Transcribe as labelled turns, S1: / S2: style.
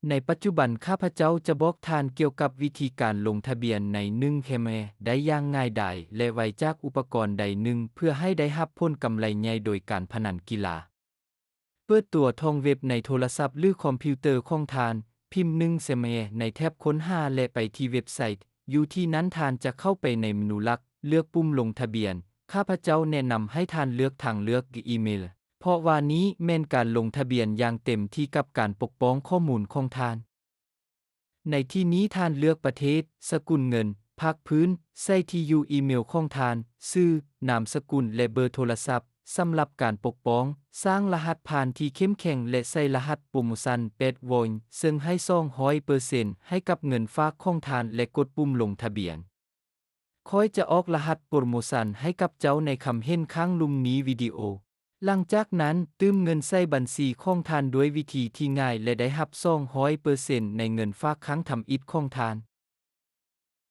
S1: ในปัจจุบันข้าพเจ้าจะบอกทานเกี่ยวกับวิธีการลงทะเบียนใน1 เคมได้อย่างง่ายดายและไวจากอุปกรณ์ใดหนึ่งเพื่อให้ได้รับผลกำไรใหญ่โดยการพนันกีฬาเปิดตัวท่องเว็บในโทรศัพท์หรือคอมพิวเตอร์ของทานพิมพ์1 เคมในแท็บค้นหาและไปที่เว็บไซต์อยู่ที่นั้นทานจะเข้าไปในเมนูหลักเลือกปุ่มลงทะเบียนข้าพเจ้าแนะนำให้ทานเลือกทางเลือกอีเมลเพราะว่านี้แม่นการลงทะเบียนอย่างเต็มที่กับการปกป้องข้อมูลของทานในที่นี้ทานเลือกประเทศสกุลเงินภาคพื้นใส่ที่อยู่อีเมลของทานชื่อนามสกุลและเบอร์โทรศัพท์สำหรับการปกป้องสร้างรหัสผ่านที่เข้มแข็งและใส่รหัสโปรโมชั่น8โวลต์ซึ่งให้ 200% ให้กับเงินฝากของทานและกดปุ่มลงทะเบียนค่อยจะออกรหัสโปรโมชั่นให้กับเจ้าในคำเห็นข้างลุ่มนี้วิดีโอหลังจากนั้นตื้มเงินใส่บัญชีของทานด้วยวิธีที่ง่ายและได้รับ 200% ในเงินฝากครั้งทำอิฐของทาน